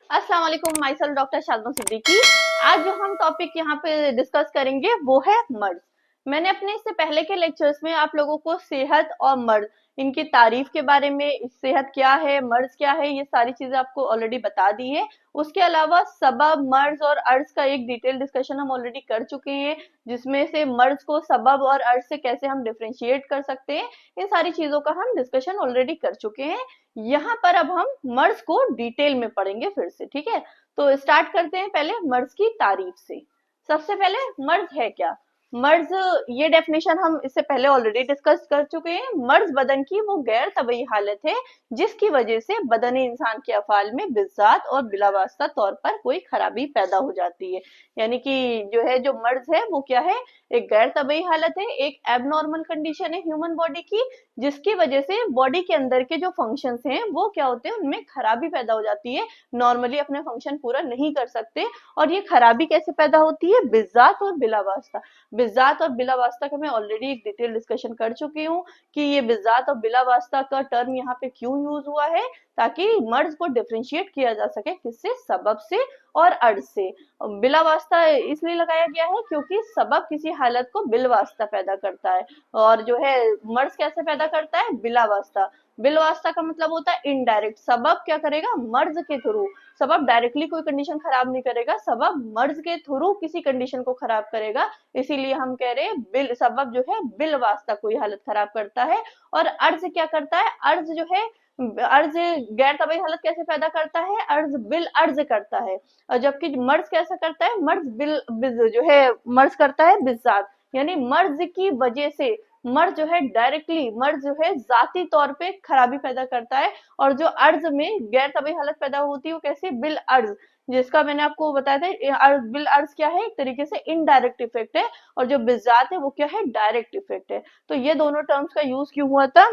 अस्सलाम वालेकुम, my self doctor Shazma Siddiqui. आज जो हम टॉपिक यहाँ पे डिस्कस करेंगे वो है मर्ज। मैंने अपने इससे पहले के लेक्चर्स में आप लोगों को सेहत और मर्ज इनकी तारीफ के बारे में, सेहत क्या है, मर्ज क्या है, ये सारी चीजें आपको ऑलरेडी बता दी है। उसके अलावा सबब, मर्ज और अर्ज का एक डिटेल डिस्कशन हम ऑलरेडी कर चुके हैं, जिसमें से मर्ज को सबब और अर्ज से कैसे हम डिफरेंशिएट कर सकते हैं, इन सारी चीजों का हम डिस्कशन ऑलरेडी कर चुके हैं। यहाँ पर अब हम मर्ज को डिटेल में पढ़ेंगे फिर से, ठीक है। तो स्टार्ट करते हैं पहले मर्ज की तारीफ से। सबसे पहले मर्ज है क्या? मर्ज, ये डेफिनेशन हम इससे पहले ऑलरेडी डिस्कस कर चुके हैं। मर्ज बदन की वो गैर तबई हालत है जिसकी वजह से बदन इंसान के अफाल में बिज़ात और बिलावास्ता तौर पर कोई खराबी पैदा हो जाती है। यानी कि जो मर्ज है वो क्या है? एक गैर तबई हालत है, एक एबनॉर्मल कंडीशन है ह्यूमन बॉडी की, जिसकी वजह से बॉडी के अंदर के जो फंक्शंस हैं वो क्या होते हैं, उनमें खराबी पैदा हो जाती है। नॉर्मली अपने फंक्शन पूरा नहीं कर सकते। और ये खराबी कैसे पैदा होती है? बिज़ात और बिलावास्ता। बिज़ात और बिलावास्ता का मैं ऑलरेडी एक डिटेल डिस्कशन कर चुकी हूँ कि ये बिज़ात और बिलावास्ता का टर्म यहाँ पे क्यों यूज हुआ है, ताकि मर्ज को डिफरेंशिएट किया जा सके, किससे? सबब से और अर्ज से। बिलावास्ता इसलिए लगाया गया है क्योंकि सबब किसी हालत को बिलवास्ता पैदा करता है, और जो है मर्ज कैसे पैदा करता है? बिलावास्ता। बिलवास्ता का मतलब होता है इनडायरेक्ट। सबब क्या करेगा? मर्ज के थ्रू। सबब डायरेक्टली कोई कंडीशन खराब नहीं करेगा, सबब मर्ज के थ्रू किसी कंडीशन को खराब करेगा। इसीलिए हम कह रहे हैं बिल सबब जो है बिल वास्ता कोई हालत खराब करता है। और अर्ज क्या करता है? अर्ज जो है, अर्ज गैर तबई हालत कैसे पैदा करता है? अर्ज बिल अर्ज करता है। और जबकि मर्ज कैसा करता है? मर्ज जो है मर्ज करता है बिज़ात। यानी मर्ज की वजह से मर्ज जो है डायरेक्टली, मर्ज जो है जाती तौर पे खराबी पैदा करता है। और जो अर्ज में गैर तबई हालत पैदा होती है वो कैसे? बिल अर्ज, जिसका मैंने आपको बताया था। बिल अर्ज क्या है? एक तरीके से इनडायरेक्ट इफेक्ट है, और जो बिज़ात है वो क्या है? डायरेक्ट इफेक्ट है। तो ये दोनों टर्म्स का यूज क्यों हुआ था?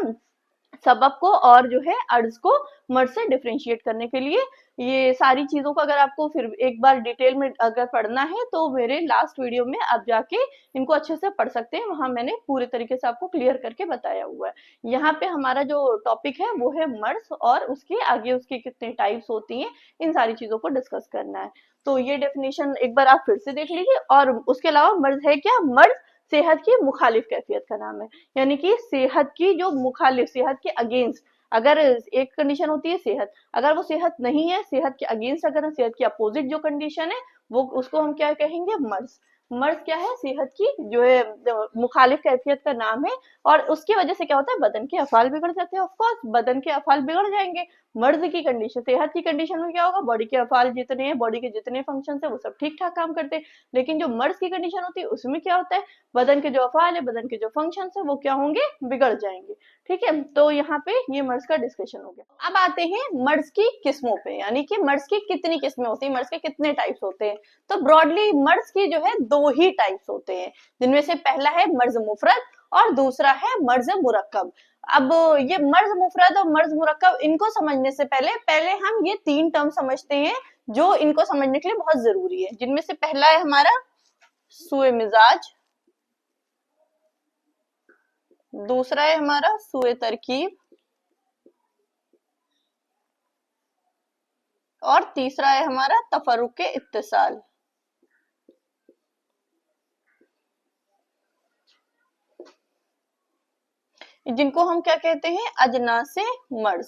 सबब को और जो है अर्ज को मर्ज से डिफरेंशिएट करने के लिए। ये सारी चीजों को अगर आपको फिर एक बार डिटेल में अगर पढ़ना है तो मेरे लास्ट वीडियो में आप जाके इनको अच्छे से पढ़ सकते हैं, वहां मैंने पूरे तरीके से आपको क्लियर करके बताया हुआ है। यहाँ पे हमारा जो टॉपिक है वो है मर्ज, और उसके आगे उसकी कितने टाइप्स होती हैं, इन सारी चीजों को डिस्कस करना है। तो ये डेफिनेशन एक बार आप फिर से देख लीजिए। और उसके अलावा मर्ज है क्या? मर्ज सेहत की मुखालिफ कैफियत का नाम है। यानी कि सेहत की जो मुखालिफ, सेहत के अगेंस्ट, अगर एक कंडीशन होती है सेहत, अगर वो सेहत नहीं है, सेहत के अगेंस्ट, अगर सेहत की अपोजिट जो कंडीशन है वो, उसको हम क्या कहेंगे? मर्ज। मर्ज क्या है? सेहत की जो है मुखालिफ कैफियत का नाम है। और उसकी वजह से क्या होता है? बदन के अफाल बिगड़ जाते हैं। ऑफकोर्स बदन के अफाल बिगड़ जाएंगे। मर्ज की कंडीशन, सेहत की कंडीशन में क्या होगा? बॉडी के अफाल जितने हैं, बॉडी के जितने फंक्शन है वो सब ठीक ठाक काम करते हैं। लेकिन जो मर्ज की कंडीशन होती है उसमें क्या होता है? बदन के जो अफाल है, बदन के जो फंक्शन है वो क्या होंगे? बिगड़ जाएंगे। ठीक है, तो यहाँ पे ये मर्ज का डिस्कशन हो गया। अब आते हैं मर्ज की किस्मों पे, यानी कि मर्ज की कितनी किस्में होती है, मर्ज के कितने टाइप्स होते हैं। तो ब्रॉडली मर्ज की जो है दो ही टाइप्स होते हैं, जिनमें से पहला है मर्ज मुफरद और दूसरा है मर्ज मुरक्कब। अब ये मर्ज मुफरद और मर्ज मुरक्कब, इनको समझने से पहले पहले हम ये तीन टर्म समझते हैं जो इनको समझने के लिए बहुत जरूरी है। जिनमें से पहला है हमारा सुए मिजाज, दूसरा है हमारा सुए तरकीब, और तीसरा है हमारा तफरुक इत्तिसाल। जिनको हम क्या कहते हैं? अजनासे मर्ज।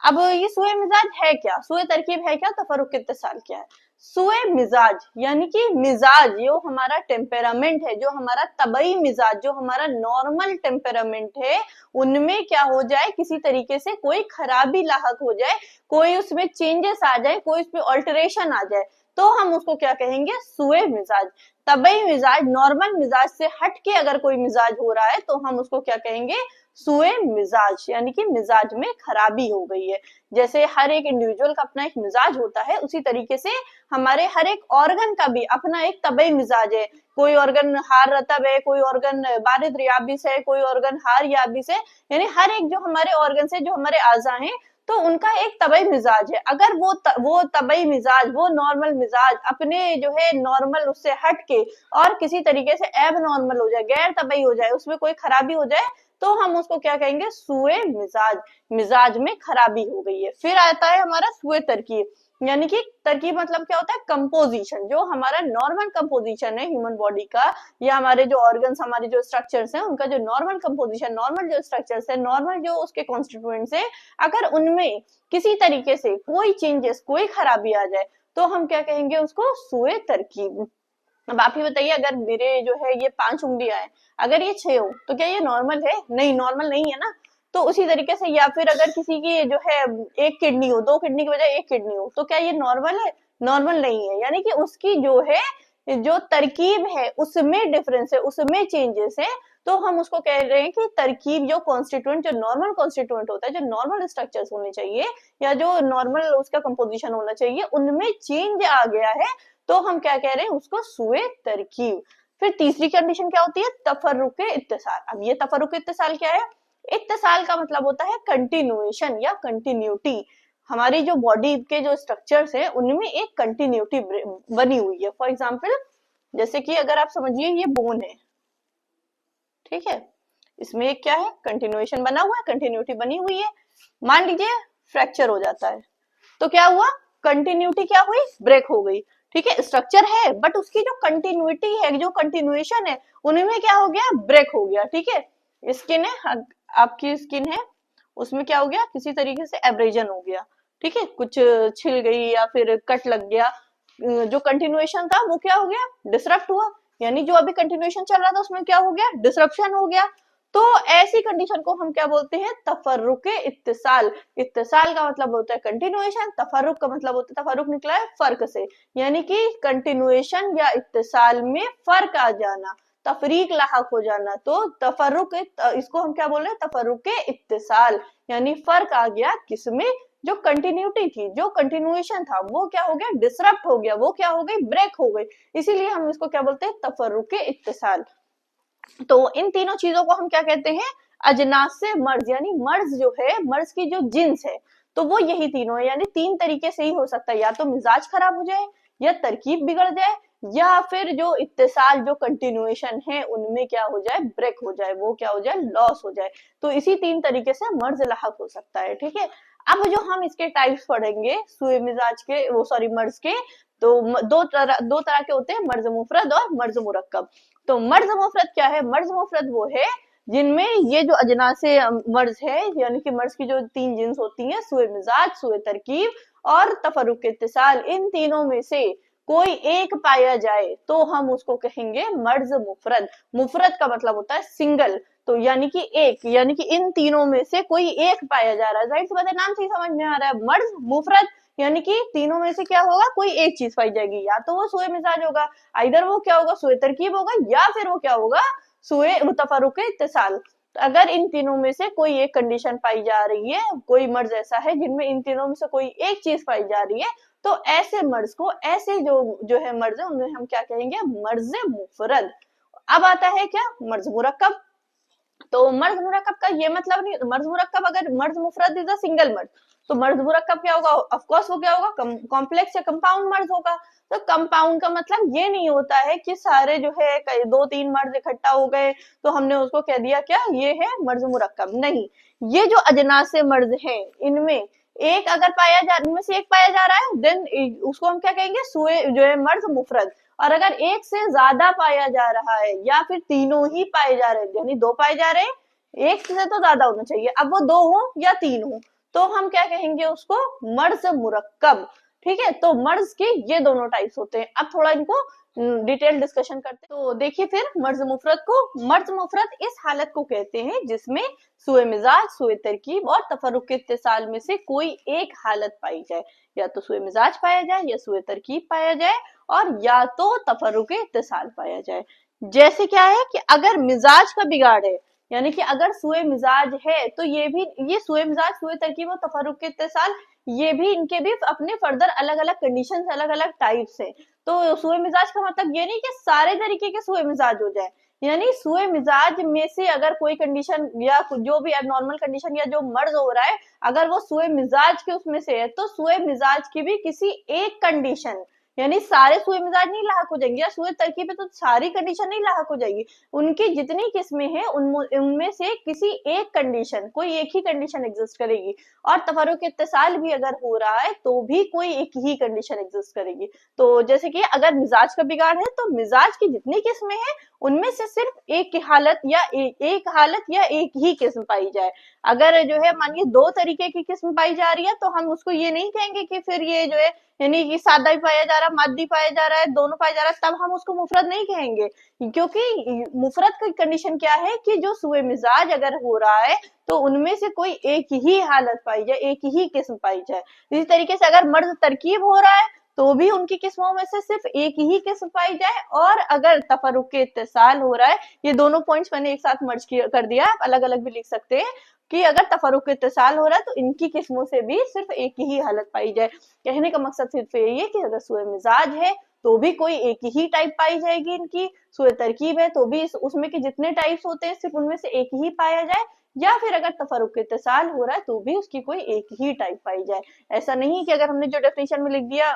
अब ये सुए मिजाज है क्या? सुए तरकीब है क्या? तफरुक इत्तिसाल क्या है? सुए मिजाज यानी कि मिजाज, जो हमारा टेम्पेरामेंट है, जो हमारा तबई मिजाज, जो हमारा नॉर्मल टेम्पेरामेंट है, उनमें क्या हो जाए? किसी तरीके से कोई खराबी लाहक हो जाए, कोई उसमें चेंजेस आ जाए, कोई उसमें ऑल्टरेशन आ जाए, तो हम उसको क्या कहेंगे? सुए मिजाज। तबई मिजाज, नॉर्मल मिजाज से हट के अगर कोई मिजाज हो रहा है तो हम उसको क्या कहेंगे? सुए मिजाज, यानी कि मिजाज में खराबी हो गई है। जैसे हर एक इंडिविजुअल का अपना एक मिजाज होता है, उसी तरीके से हमारे हर एक ऑर्गन का भी अपना एक तबई मिजाज है। कोई ऑर्गन हार रतब है, कोई ऑर्गन बारिद याबिस है, कोई ऑर्गन हार याबिस है। यानी हर एक जो हमारे ऑर्गन है, जो हमारे आज़ा हैं, तो उनका एक तबई मिजाज है। अगर वो तबई मिजाज, वो नॉर्मल मिजाज अपने जो है नॉर्मल उससे हट के और किसी तरीके से एब नॉर्मल हो जाए, गैर तबई हो जाए, उसमें कोई खराबी हो जाए, तो हम उसको क्या कहेंगे, सुए मिजाज, मिजाज में खराबी हो गई है। फिर आता है हमारा सुए तरकीब, यानी कि तरकीब मतलब क्या होता है, कंपोजिशन, जो हमारा नॉर्मल कंपोजिशन है ह्यूमन बॉडी का, या हमारे जो ऑर्गन्स, हमारे जो स्ट्रक्चर्स हैं, उनका जो नॉर्मल कंपोजिशन, नॉर्मल जो स्ट्रक्चर्स है, नॉर्मल जो उसके कॉन्स्टिट्यूएंट्स है, अगर उनमें किसी तरीके से कोई चेंजेस, कोई खराबी आ जाए, तो हम क्या कहेंगे उसको, सुए तरकीब। अब आप ही बताइए, अगर मेरे जो है ये 5 उंगलियां हैं, अगर ये 6 हो तो क्या ये नॉर्मल है? नहीं, नॉर्मल नहीं है ना। तो उसी तरीके से, या फिर अगर किसी की जो है एक किडनी हो, 2 किडनी की बजाय 1 किडनी हो, तो क्या ये नॉर्मल है? नॉर्मल नहीं है। यानी कि उसकी जो है, जो तरकीब है उसमें डिफरेंस है, उसमें चेंजेस है। तो हम उसको कह रहे हैं कि तरकीब, जो कॉन्स्टिट्यूएंट, जो नॉर्मल कॉन्स्टिट्यूएंट होता है, जो नॉर्मल स्ट्रक्चर्स होने चाहिए, या जो नॉर्मल उसका कंपोजिशन होना चाहिए, उनमें चेंज आ गया है, तो हम क्या कह रहे हैं उसको, सुए तरकीब। फिर तीसरी कंडीशन क्या होती है, तफर्रुक इत्तिसाल। अब ये तफर्रुक इत्तिसाल क्या है? इत्तिसाल का मतलब होता है कंटिन्यूएशन या कंटिन्यूटी। हमारी जो बॉडी के जो स्ट्रक्चर्स है, उनमें एक कंटिन्यूटी बनी हुई है। फॉर एग्जाम्पल, जैसे कि अगर आप समझिए ये बोन है, ठीक है, इसमें एक क्या है, कंटिन्यूएशन बना हुआ है, कंटिन्यूटी बनी हुई है। मान लीजिए फ्रैक्चर हो जाता है, तो क्या हुआ, कंटिन्यूटी क्या हुई, ब्रेक हो गई। ठीक है, स्ट्रक्चर है बट उसकी जो कंटिन्यूटी है, जो कंटिन्यूएशन है, उनमें क्या हो गया, ब्रेक हो गया। ठीक है, स्किन है, आपकी स्किन है, उसमें क्या हो गया, किसी तरीके से एब्रेजन हो गया। ठीक है, कुछ छिल गई या फिर कट लग गया, जो कंटिन्यूएशन था वो क्या हो गया, डिसरप्ट हुआ। यानी जो अभी कंटिन्यूएशन चल रहा था उसमें क्या हो गया, डिसरप्शन हो गया। तो ऐसी कंडीशन को हम क्या बोलते हैं, तफर्रुके इत्तिसाल। इत्तिसाल का मतलब होता है कंटिन्यूएशन, तफर्रुक का मतलब होता है, तफर्रुक निकला है फर्क से, यानी कि कंटिन्यूएशन या इत्तिसाल में फर्क आ जाना, तफरीक लाहक हो जाना। तो तफर्रुक, इसको हम क्या बोल रहे हैं, तफर्रुके इत्तिसाल, यानी फर्क आ गया किसमें, जो कंटिन्यूटी थी, जो कंटिन्यूएशन था, वो क्या हो गया, डिसरप्ट हो गया, वो क्या हो गई, ब्रेक हो गई। इसीलिए हम इसको क्या बोलते हैं, तफर्रुके इत्तिसाल। तो इन तीनों चीजों को हम क्या कहते हैं, अजनास से मर्ज, यानी मर्ज जो है, मर्ज की जो जिन्स है, तो वो यही तीनों है। यानी 3 तरीके से ही हो सकता है, या तो मिजाज खराब हो जाए, या तरकीब बिगड़ जाए, या फिर जो इत्तिसाल, जो कंटिन्यूएशन है, उनमें क्या हो जाए, ब्रेक हो जाए, वो क्या हो जाए, लॉस हो जाए। तो इसी 3 तरीके से मर्ज लाहक हो सकता है। ठीक है, अब जो हम इसके टाइप्स पढ़ेंगे सुए मिजाज के, वो सॉरी मर्ज के, तो दो तरह के होते हैं, मर्ज मुफरद और मर्ज मुरक्कब। तो मर्ज मुफरद क्या है, मर्ज मुफरद वो है जिनमें ये जो अजनासे मर्ज है, यानी कि मर्ज की जो 3 जिन्स होती हैं, सुए मिजाज, सुए तरकीब और तफर्रुक इत्तिसाल, इन तीनों में से कोई एक पाया जाए तो हम उसको कहेंगे मर्ज मुफरद। मुफरद का मतलब होता है सिंगल, तो यानी कि एक, यानी कि इन तीनों में से कोई एक पाया जा रहा है। जाहिर सी बात है, नाम से ही समझ में आ रहा है, मर्ज मुफरद, यानी कि तीनों में से क्या होगा, कोई एक चीज पाई जाएगी, या तो वो सुए मिजाज होगा, इधर वो क्या होगा, सुए तरकीब होगा, या फिर वो क्या होगा, सुए तफर्रुक इत्तिसाल। तो अगर इन तीनों में से कोई एक कंडीशन पाई जा रही है, कोई मर्ज ऐसा है जिनमें इन तीनों में से कोई एक चीज पाई जा रही है, तो ऐसे मर्ज को, ऐसे जो है मर्ज है, उन्हें हम क्या कहेंगे, मर्ज मुफरद। अब आता है क्या, मर्ज मुरक्कब। तो मर्ज मुरक्कब का ये मतलब नहीं, मर्ज मुरक्कब, अगर मर्ज मुफरद इज अ सिंगल मर्ज, तो मर्ज मुरक्कब क्या होगा, ऑफ कोर्स वो क्या होगा, कॉम्प्लेक्स या कंपाउंड मर्ज होगा। तो कंपाउंड का मतलब ये नहीं होता है कि सारे जो है 2-3 मर्ज इकट्ठा हो गए तो हमने उसको कह दिया क्या, ये है मर्ज मुरक्कब। नहीं, ये जो अजनासे मर्ज हैं, इनमें एक अगर पाया जा, इनमें से एक पाया जा रहा है, देन उसको हम क्या कहेंगे, सुए जो है मर्ज मुफरद। और अगर एक से ज्यादा पाया जा रहा है, या फिर तीनों ही पाए जा रहे हैं, यानी 2 पाए जा रहे हैं, एक से तो ज्यादा होना चाहिए, अब वो 2 हो या 3 हो, तो हम क्या कहेंगे उसको, मर्ज मुरक्कब। ठीक है, तो मर्ज के ये दोनों टाइप्स होते हैं। अब थोड़ा इनको डिटेल डिस्कशन करते हैं। तो देखिए फिर मर्ज मुफरद को, मर्ज मुफरद इस हालत को कहते हैं जिसमें सुए मिजाज, सुए तरकीब और तफर्रुक इत्तिसाल में से कोई एक हालत पाई जाए, या तो सुए मिजाज पाया जाए, या सुए तरकीब पाया जाए, और या तो तफर्रुक इत्तिसाल पाया जाए। जैसे क्या है कि अगर मिजाज का बिगाड़ है, यानी कि अगर सुए मिजाज है, तो ये भी, ये सुए मिजाज, सुए तरकीब और तफर्रुक इत्तिसाल, ये भी, इनके भी अपने फर्दर अलग अलग कंडीशन, अलग अलग टाइप्स है। तो सुए मिजाज का मतलब ये नहीं कि सारे तरीके के सुए मिजाज हो जाए, यानी सुए मिजाज में से अगर कोई कंडीशन या जो भी एबनॉर्मल कंडीशन या जो मर्ज हो रहा है, अगर वो सुए मिजाज के उसमें से है, तो सुए मिजाज की भी किसी एक कंडीशन, यानी सारे सुए मिजाज नहीं लाक हो जाएंगे, या सुए तरकीब में तो सारी कंडीशन नहीं लाक हो जाएगी। उनकी जितनी किस्में हैं उनमें से किसी एक कंडीशन, कोई एक ही कंडीशन एग्जिस्ट करेगी। और तफरुक इत्तिसाल भी अगर हो रहा है तो भी कोई एक ही कंडीशन एग्जिस्ट करेगी। तो जैसे कि अगर मिजाज का बिगाड़ है तो मिजाज की जितनी किस्में हैं उनमें से सिर्फ एक हालत या एक हालत या एक ही किस्म पाई जाए। अगर जो है मानिए दो तरीके की किस्म पाई जा रही है तो हम उसको ये नहीं कहेंगे कि फिर ये जो है यानी कि सादा भी पाया जा रहा है, मादी पाया जा रहा है, दोनों पाया जा रहा है, तब हम उसको मुफरद नहीं कहेंगे। क्योंकि मुफरद की कंडीशन क्या है कि जो सुए मिजाज अगर हो रहा है तो उनमें से कोई एक ही हालत पाई जाए, एक ही किस्म पाई जाए। इसी तरीके से अगर मर्ज तरकीब हो रहा है तो भी उनकी किस्मों में से सिर्फ एक ही किस्म पाई जाए। और अगर तफरुक इत्तिसाल हो रहा है, ये दोनों पॉइंट्स मैंने एक साथ मर्ज कर दिया, आप अलग अलग भी लिख सकते हैं कि अगर तफरुक इत्तिसाल हो रहा है तो इनकी किस्मों से भी सिर्फ एक ही हालत पाई जाए। कहने का मकसद सिर्फ यही है कि अगर सुए मिजाज है तो भी कोई एक ही टाइप पाई जाएगी इनकी, सुए तरकीब है तो भी उसमें के जितने टाइप्स होते हैं सिर्फ उनमें से एक ही पाया जाए, या फिर अगर तफरुक इत्तिसाल हो रहा है तो भी उसकी कोई एक ही टाइप पाई जाए। ऐसा नहीं कि अगर हमने जो डेफिनेशन में लिख दिया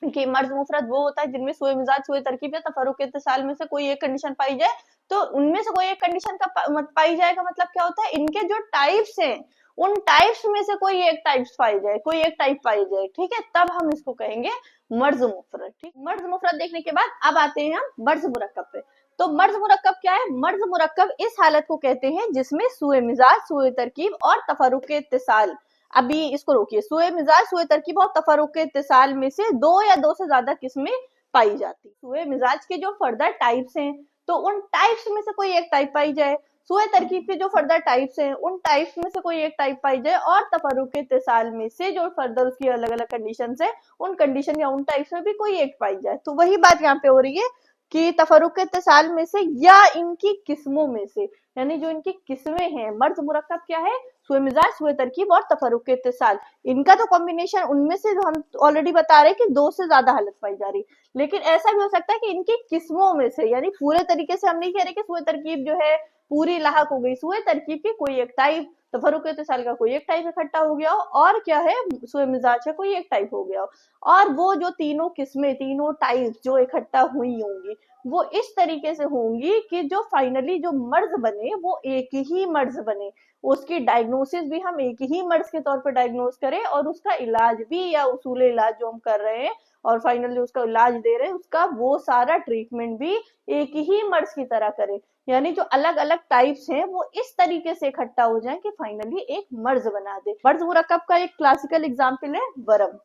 कि मर्ज मुफरद वो होता है जिनमें सुए मिजाज सुए तरकीब या तफरुक इत्तिसाल में से कोई एक कंडीशन पाई जाए, तो उनमें से कोई एक कंडीशन का पाई जाए का मतलब क्या होता है, इनके जो टाइप्स हैं उन टाइप्स में से कोई एक टाइप्स पाई जाए, कोई एक टाइप पाई जाए, ठीक है, तब हम इसको कहेंगे मर्ज मुफरद। ठीक, मर्ज मुफरद देखने के बाद अब आते हैं हम मर्ज मुरक्कब पे। तो मर्ज मुरक्कब क्या है? मर्ज मुरक्कब इस हालत को कहते हैं जिसमें सुए मिजाज सुए तरकीब और तफरुक इत्तिसाल, अभी इसको रोकिए, सुए मिजाज सुए तरकीब और तफरुक इत्तिसाल में से दो या दो से ज्यादा किस्में पाई जाती। सुए मिजाज के जो फर्दर टाइप्स हैं तो उन टाइप्स में से कोई एक टाइप पाई जाए, सुए तरकीब के जो फर्दर टाइप्स हैं उन टाइप्स में से कोई एक टाइप पाई जाए, और तफरुक इत्तिसाल में से जो फर्दर उसकी अलग अलग कंडीशन है उन कंडीशन या उन टाइप्स में भी कोई एक पाई जाए। तो वही बात यहाँ पे हो रही है कि तफरुक इत्तिसाल में से या इनकी किस्मों में से, यानी जो इनकी किस्में हैं, मर्ज मुरक्कब क्या है? सुए मिजाज सुए तरकीब और तफरुक इत्तिसाल, इनका तो कॉम्बिनेशन उनमें से हम ऑलरेडी बता रहे हैं कि दो से ज्यादा हालत पाई जा रही, लेकिन ऐसा भी हो सकता है कि इनकी किस्मों में से, यानी पूरे तरीके से हम नहीं कह रहे कि सुए तरकीब जो है पूरी लाहक हो गई, सुए तरकीब की कोई एक टाइप, तफरुक इत्तिसाल का कोई एक टाइप इकट्ठा हो गया हो, और क्या है सुए मिजाज का कोई एक टाइप हो गया हो, और वो जो तीनों किस्में तीनों टाइप जो इकट्ठा हुई होंगी वो इस तरीके से होंगी कि जो फाइनली जो मर्ज बने वो एक ही मर्ज बने, उसकी डायग्नोसिस भी हम एक ही मर्ज के तौर पर डायग्नोस करें, और उसका इलाज भी या उसूल इलाज जो हम कर रहे हैं और फाइनली उसका इलाज दे रहे हैं उसका वो सारा ट्रीटमेंट भी एक ही मर्ज की तरह करें। यानी जो अलग अलग टाइप्स हैं वो इस तरीके से इकट्ठा हो जाएं कि फाइनली एक मर्ज बना दे। मर्ज मुरक्कब का एक क्लासिकल एग्जाम्पल है वरम।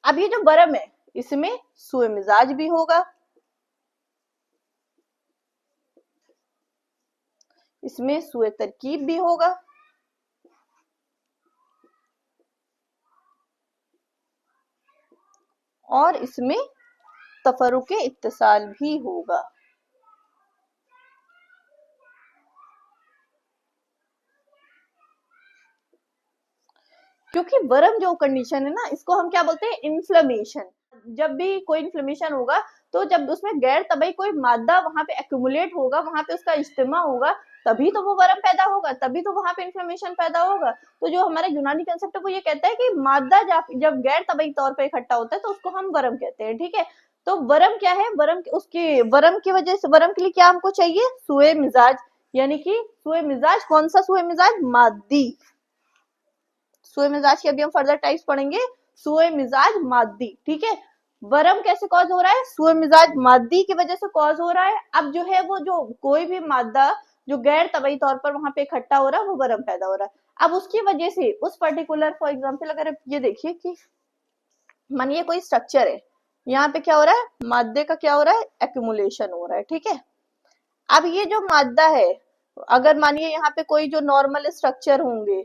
अब ये जो वरम है इसमें सुए मिजाज भी होगा, इसमें सुए तरकीब भी होगा, और इसमें तफरुक इत्तिसाल भी होगा। क्योंकि वरम जो कंडीशन है ना इसको हम क्या बोलते हैं? इन्फ्लेमेशन। जब भी कोई इन्फ्लेमेशन होगा तो जब उसमें गैर तबई कोई मादा वहां पे एक्यूमुलेट होगा, वहां पे उसका इज्तिमा होगा, तभी तो वो वरम पैदा होगा, तभी तो वहां पे इन्फ्लेमेशन पैदा होगा। तो जो हमारा यूनानी कंसेप्ट है वो ये कहता है कि मादा जब गैर तबई तौर पर इकट्ठा होता है तो उसको हम वरम कहते हैं। ठीक है, तो वरम क्या है? वरम की वजह से, वरम के लिए क्या हमको चाहिए? सुए मिजाज, यानी कि सुए मिजाज, कौन सा सुए मिजाज? मादी। सुए मिजाज की अभी हम फर्दर टाइप्स पढ़ेंगे, सुए मिजाज मादी। ठीक है, वरम कैसे कॉज हो रहा है? सुए मिजाज मादी की वजह से कॉज हो रहा है। अब जो है वो जो कोई भी मादा जो गैर तबई तौर पर वहां पे इकट्ठा हो रहा है वो वरम पैदा हो रहा है। अब उसकी वजह से उस पर्टिकुलर, फॉर एग्जाम्पल अगर ये देखिए कि मानिए कोई स्ट्रक्चर है, यहाँ पे क्या हो रहा है? मादे का क्या हो रहा है? एक्यूमुलेशन हो रहा है। ठीक है, अब ये जो मादा है, अगर मानिए यहाँ पे कोई जो नॉर्मल स्ट्रक्चर होंगे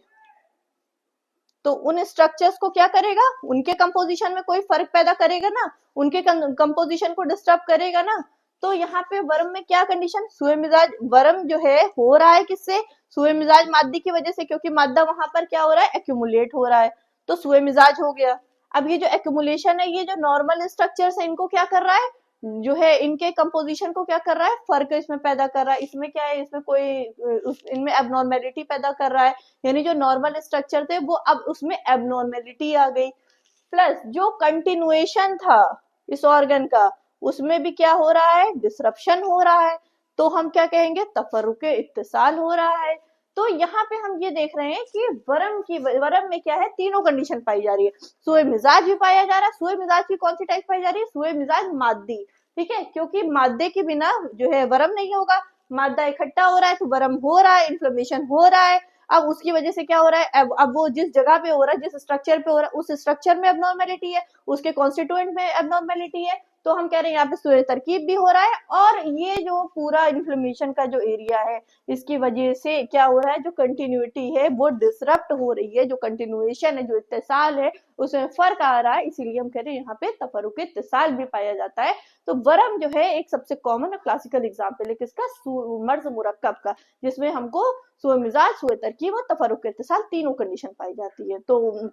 तो उन स्ट्रक्चर्स को क्या करेगा? उनके कंपोजिशन में कोई फर्क पैदा करेगा ना, उनके कंपोजिशन को डिस्टर्ब करेगा ना। तो यहाँ पे वर्म में क्या कंडीशन? सुए मिजाज वर्म जो है हो रहा है किससे? सुए मिजाज मादी की वजह से, क्योंकि मादा वहां पर क्या हो रहा है? एक्यूमुलेट हो रहा है, तो सुए मिजाज हो गया। अब ये जो एक्यूमुलेशन है, ये जो नॉर्मल स्ट्रक्चर्स है इनको क्या कर रहा है? जो है इनके कंपोजिशन को क्या कर रहा है, फर्क इसमें पैदा कर रहा है। इसमें क्या है, इसमें कोई इनमें एबनॉर्मेलिटी पैदा कर रहा है, यानी जो नॉर्मल स्ट्रक्चर थे वो अब उसमें एबनॉर्मेलिटी आ गई। प्लस जो कंटिन्यूएशन था इस ऑर्गन का, उसमें भी क्या हो रहा है, डिसरप्शन हो रहा है। तो हम क्या कहेंगे, तफर्रुके इत्तिसाल हो रहा है। तो यहाँ पे हम ये देख रहे हैं कि वर्म में क्या है, तीनों कंडीशन पाई जा रही है। सुए मिजाज भी पाया जा रहा है। सुए मिजाज की कौन सी टाइप पाई जा रही है, सुए मिजाज मादी, ठीक है, क्योंकि मादे के बिना जो है वर्म नहीं होगा। मादा इकट्ठा हो रहा है तो वर्म हो रहा है, इन्फ्लेमेशन हो रहा है। अब उसकी वजह से क्या हो रहा है, अब वो जिस जगह पे हो रहा है, जिस स्ट्रक्चर पे हो रहा है, उस स्ट्रक्चर में एबनॉर्मेलिटी है, उसके कॉन्स्टिट्यूएंट में एबनॉर्मेलिटी है। तो हम कह रहे हैं यहाँ पे सूर्य तरकीब भी हो रहा है, और ये जो पूरा इन्फ्लेमेशन का जो एरिया है, इसकी वजह से क्या हो रहा है, जो कंटिन्यूटी है वो डिसरप्ट हो रही है, जो कंटिन्यूएशन है, जो इत्तिसाल है, उसमें फर्क आ रहा है। इसीलिए हम कह रहे हैं यहाँ पे तफर्रुक इत्तिसाल भी पाया जाता है। तो वर्म जो है एक सबसे कॉमन और क्लासिकल एग्जाम्पल है किसका, मर्ज मुरक्कब का, जिसमें हमको सुए मिजाज, सुए तरकीब और तफर्रुक इत्तिसाल तीनों कंडीशन पाई जाती है। तो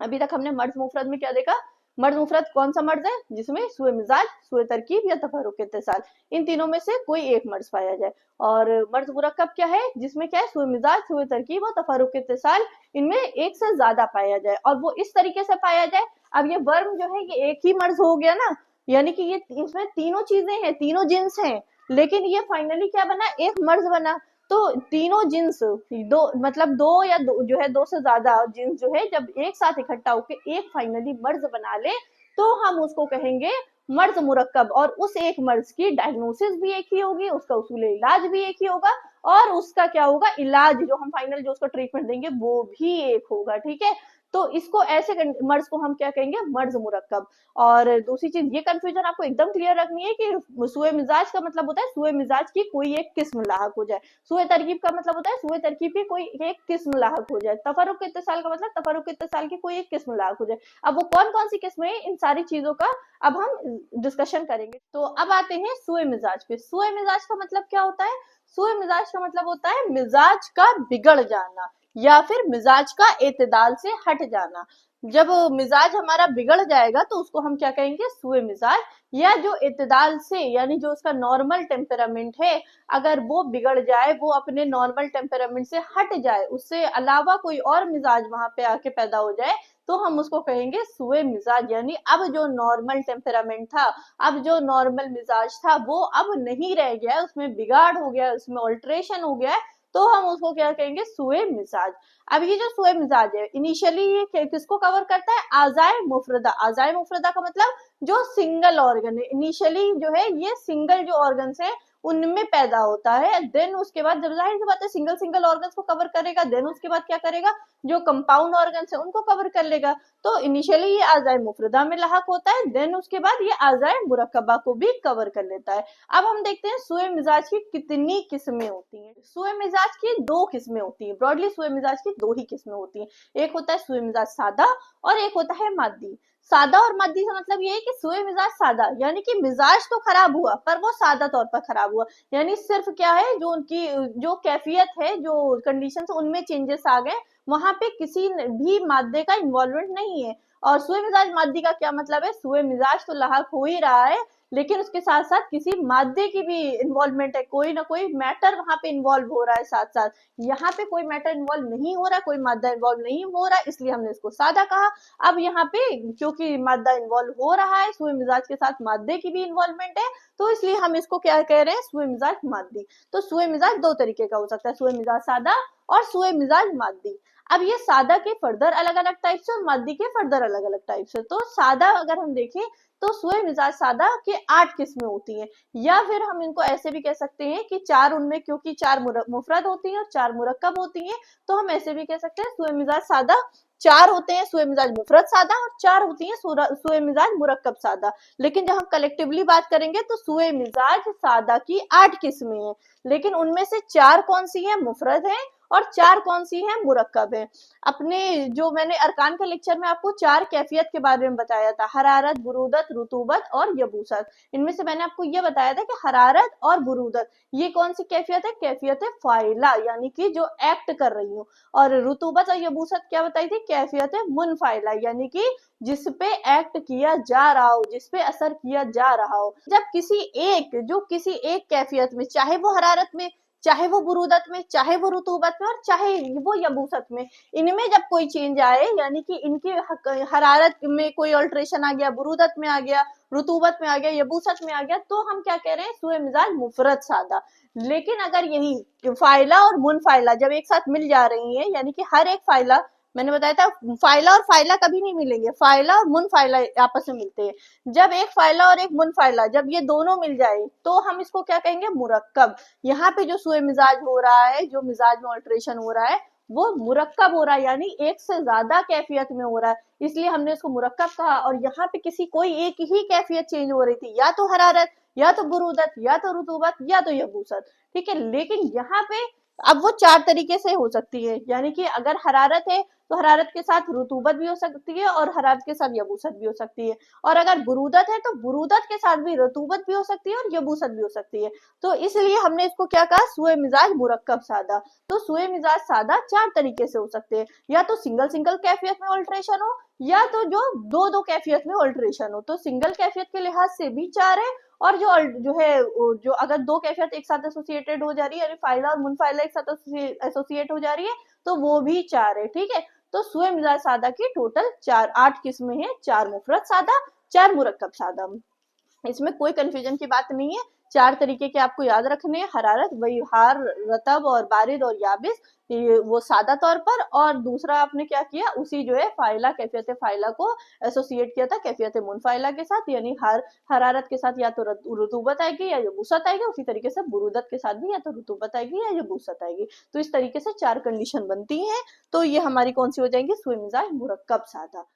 अभी तक हमने मर्ज मुफरद में क्या देखा, मर्ज मुफरद कौन सा मर्ज है, जिसमें सुए मिजाज, सुए तरकीब या तफर्रुक इत्तिसाल, इन तीनों में से कोई एक मर्ज पाया जाए। और मर्ज मुरक्कब क्या है, जिसमें क्या है, सुए मिजाज, सुए तरकीब और तफर्रुक इत्तिसाल, इनमें एक से ज्यादा पाया जाए, और वो इस तरीके से पाया जाए। अब ये वर्म जो है ये एक ही मर्ज हो गया ना, यानी कि ये इसमें तीनों चीजें हैं, तीनों जिन्स हैं, लेकिन ये फाइनली क्या बना, एक मर्ज बना। तो तीनों जिन्स, दो मतलब जो है दो से ज्यादा जिन्स जो है जब एक साथ इकट्ठा होकर एक फाइनली मर्ज बना ले, तो हम उसको कहेंगे मर्ज मुरक्कब। और उस एक मर्ज की डायग्नोसिस भी एक ही होगी, उसका उसूल इलाज भी एक ही होगा, और उसका क्या होगा, इलाज जो हम फाइनल जो उसको ट्रीटमेंट देंगे वो भी एक होगा, ठीक है। तो इसको ऐसे मर्ज को हम क्या कहेंगे, मर्ज मुरक्कब। और दूसरी चीज, ये कंफ्यूजन आपको एकदम क्लियर रखनी है कि सुए मिजाज का मतलब होता है सुए मिजाज की कोई एक किस्म लाहक हो जाए, सुए तरकीब का मतलब होता है सुए तरकीब की कोई एक किस्म लाहक हो जाए, तफर्रुक इत्तिसाल का मतलब तफर्रुक इत्तिसाल की कोई एक किस्म लाहक हो जाए। अब वो कौन कौन सी किस्में हैं, इन सारी चीजों का अब हम डिस्कशन करेंगे। तो अब आते हैं सुए मिजाज पे। सुए मिजाज का मतलब क्या होता है, सुए मिजाज का मतलब होता है मिजाज का बिगड़ जाना, या फिर मिजाज का एतदाल से हट जाना। जब मिजाज हमारा बिगड़ जाएगा तो उसको हम क्या कहेंगे, सुए मिजाज। या जो एतदाल से, यानी जो उसका नॉर्मल टेम्परामेंट है, अगर वो बिगड़ जाए, वो अपने नॉर्मल टेम्परामेंट से हट जाए, उससे अलावा कोई और मिजाज वहां पे आके पैदा हो जाए, तो हम उसको कहेंगे सुए मिजाज। यानी अब जो नॉर्मल टेम्परामेंट था, अब जो नॉर्मल मिजाज था, वो अब नहीं रह गया, उसमें बिगाड़ हो गया, उसमें ऑल्ट्रेशन हो गया, तो हम उसको क्या कहेंगे, सुए मिजाज। अब ये जो सुए मिजाज है, इनिशियली ये किसको कवर करता है, आजाए मुफरदा। आजाए मुफरदा का मतलब जो सिंगल ऑर्गन है, इनिशियली जो है ये सिंगल जो ऑर्गन है उनमें पैदा होता है। देन उसके बाद जब जाहिर सी बात है सिंगल सिंगल ऑर्गन्स को कवर करेगा, देन उसके बाद क्या करेगा, जो कंपाउंड ऑर्गन्स है उनको कवर कर लेगा। तो इनिशियली ये आजाए मुफरदा में लाहक होता है, देन उसके बाद ये आजाए मुरक्कबा को भी कवर कर लेता है। अब हम देखते हैं सुए मिजाज की कितनी किस्में होती हैं। सुए मिजाज की दो किस्में होती हैं, ब्रॉडली सुए मिजाज की दो ही किस्में होती हैं। एक होता है सुए मिजाज सादा, और एक होता है मादी। सादा और मादी का मतलब ये है कि सुए मिजाज सादा, यानी कि मिजाज तो खराब हुआ पर वो सादा तौर पर खराब हुआ, यानी सिर्फ क्या है, जो उनकी जो कैफियत है, जो कंडीशन उनमें चेंजेस आ गए, वहां पे किसी भी मादे का इन्वॉल्वमेंट नहीं है। और सुए मिजाज मादी का क्या मतलब है, सुए मिजाज तो लाहक हो ही रहा है, लेकिन उसके साथ साथ किसी मादे की भी इन्वॉल्वमेंट है, कोई ना कोई मैटर वहां पे इन्वॉल्व हो रहा है साथ साथ। यहाँ पे कोई मैटर इन्वॉल्व नहीं हो रहा, कोई मादा इन्वॉल्व नहीं हो रहा, इसलिए हमने इसको सादा कहा। अब यहाँ पे क्योंकि मादा इन्वॉल्व हो रहा है, सुए मिजाज के साथ मादे की भी इन्वॉल्वमेंट है, तो इसलिए हम इसको क्या कह रहे हैं, सुए मिजाज मादी। तो सुए मिजाज दो तरीके का हो सकता है, सुए मिजाज सादा और सुए मिजाज मादी। अब ये सादा के फर्दर अलग अलग टाइप्स है और मादी के फर्दर अलग अलग टाइप्स है। तो सादा अगर हम देखें तो सुए मिजाज सादा के 8 किस्में होती हैं, या फिर हम इनको ऐसे भी कह सकते हैं कि 4 उनमें, क्योंकि 4 मुफरद होती हैं और 4 मुरक्कब होती हैं, तो हम ऐसे भी कह सकते हैं सुए मिजाज सादा 4 होते हैं, सुए मिजाज मुफरद सादा, और 4 होती हैं सुए मिजाज मुरक्कब सादा। लेकिन जब हम कलेक्टिवली बात करेंगे तो सुए मिजाज सादा की 8 किस्में हैं, लेकिन उनमें से 4 कौन सी हैं, मुफरद हैं, और 4 कौन सी है, मुरक्कब है। अपने जो मैंने अरकान के लेक्चर में आपको 4 कैफियत के बारे में बताया था, हरारत, बुरूदत, रुतूबत और यबूसत। इनमें से मैंने आपको ये बताया था कि हरारत और बुरूदत ये कौन सी कैफियत है, कैफियत है फाइला, यानी कि जो एक्ट कर रही हूँ। और रुतूबत और यबूसत क्या बताई थी, कैफियत है मुनफाइला, यानी कि जिसपे एक्ट किया जा रहा हो, जिसपे असर किया जा रहा हो। जब किसी एक कैफियत में, चाहे वो हरारत में, चाहे वो बुरूदत में, चाहे वो रुतूबत में और चाहे वो यबूसत में, इनमें जब कोई चेंज आए, यानी कि इनकी हरारत में कोई अल्ट्रेशन आ गया, बुरूदत में आ गया, रुतूबत में आ गया, यबूसत में आ गया, तो हम क्या कह रहे हैं, सुए मिजाज मुफरद सादा। लेकिन अगर यही फाइला और मुनफाइला जब एक साथ मिल जा रही है, यानी कि हर एक फाइला, मैंने बताया था फाइला और फाइला कभी नहीं मिलेंगे, फाइला और मुनफाइला आपस में मिलते हैं। जब एक फाइला और एक मुनफाइला जब ये दोनों मिल जाए तो हम इसको क्या कहेंगे, मुरक्कब। यहाँ पे जो सुए मिजाज हो रहा है, जो मिजाज में अल्टरेशन हो रहा है, वो मुरक्कब हो रहा है, यानी एक से ज्यादा कैफियत में हो रहा है, इसलिए हमने इसको मुरक्कब कहा। और यहाँ पे किसी कोई एक ही कैफियत चेंज हो रही थी, या तो हरारत, या तो बुरूदत, या तो रुतूबत, या तो यबूसत, ठीक है। लेकिन यहाँ पे अब वो 4 तरीके से हो सकती है, यानी कि अगर हरारत है तो हरारत के साथ रुतूबत भी हो सकती है और हरारत के साथ यबूसत भी हो सकती है, और अगर बुरूदत है तो बुरूदत के साथ भी रुतूबत भी हो सकती है और यबूसत भी हो सकती है। तो इसलिए हमने इसको क्या कहा, सुए मिजाज मुरक्कब सादा। तो सुए मिजाज सादा 4 तरीके से हो सकते हैं, या तो सिंगल सिंगल कैफियत में अल्टरेशन हो, या तो जो दो दो कैफियत में अल्टरेशन हो। तो सिंगल कैफियत के लिहाज से भी 4 है, और जो है जो अगर दो कैफियत एक साथ एसोसिएटेड हो जा रही है, यानी फाइला और मुनफाइला एक साथ एसोसिएट हो जा रही है, तो वो भी 4 है, ठीक है। तो सुए मिजाज सादा की टोटल 8 किस्में हैं, 4 मुफरत सादा, 4 मुरक्कब सादा। इसमें कोई कंफ्यूजन की बात नहीं है, 4 तरीके के आपको याद रखने हैं, हरारत, वही हार, रतब और बारिद और याबिस, वो सादा तौर पर। और दूसरा आपने क्या किया, उसी जो है फाइला, कैफियत फाइला को एसोसिएट किया था कैफियत मुनफाइला के साथ, यानी हरारत के साथ या तो रुतूबत आएगी या यबूसत आएगी, उसी तरीके से बुरूदत के साथ भी या तो रुतूबत आएगी या यबूसत आएगी। तो इस तरीके से 4 कंडीशन बनती है। तो ये हमारी कौन सी हो जाएंगी, सुए मिजाज मुरक्कब सादा।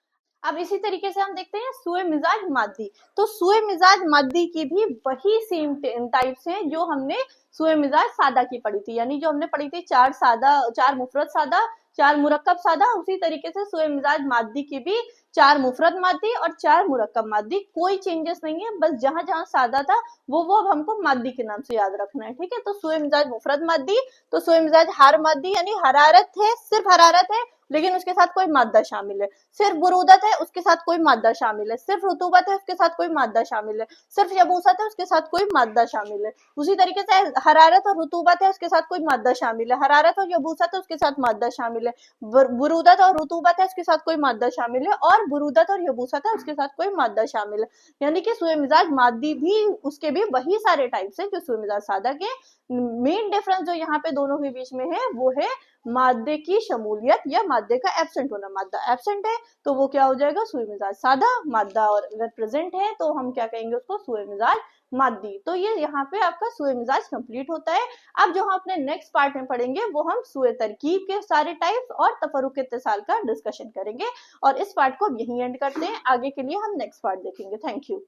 अब इसी तरीके से हम देखते हैं सुए मिजाज मादी। तो सुए मिजाज मादी की भी वही सेम टाइप्स हैं जो हमने सुए मिजाज सादा की पढ़ी थी, यानी जो हमने पढ़ी थी 4 मुफरत सादा, 4 मुरक्कब सादा, उसी तरीके से सुए मिजाज मादी की भी 4 मुफरत मादी और 4 मुरक्कब मादी। कोई चेंजेस नहीं है, बस जहां जहां सादा था वो अब हमको मादी के नाम से याद रखना है, ठीक है। तो सुए मिजाज मुफरत मादी, तो सुए मिजाज हार मादी, यानी हरारत है, सिर्फ हरारत है लेकिन उसके साथ कोई मादा शामिल है, सिर्फ बुरूदत है उसके साथ कोई मादा शामिल है, सिर्फ रुतूबत है उसके साथ कोई मादा शामिल है, सिर्फ यबूसत है उसके साथ कोई मादा शामिल है। उसी तरीके से हरारत और रुतूबत है उसके साथ कोई मादा शामिल है, हरारत और यबूसत है उसके साथ मादा शामिल है, बुरूदत और रुतूबत है उसके साथ कोई मादा शामिल है, और बुरूदत और यबूसत है उसके साथ कोई मादा शामिल है। यानी कि सुए मिजाज मादी भी, उसके भी वही सारे टाइप्स है जो सुए मिजाज सादा के। मेन डिफरेंस जो यहाँ पे दोनों के बीच में है वो है मादे की शमूलियत या मादे का एब्सेंट होना। मादा एब्सेंट है तो वो क्या हो जाएगा, सुए मिजाज सादा। मादा और अगर प्रेजेंट है तो हम क्या कहेंगे उसको, सुए मिजाज मादी। तो ये यहाँ पे आपका सुए मिजाज कंप्लीट होता है। अब जो हम अपने नेक्स्ट पार्ट में पढ़ेंगे वो हम सुए तरकीब के सारे टाइप्स और तफरुक इत्तिसाल का डिस्कशन करेंगे, और इस पार्ट को अब यहीं एंड करते हैं। आगे के लिए हम नेक्स्ट पार्ट देखेंगे। Thank you.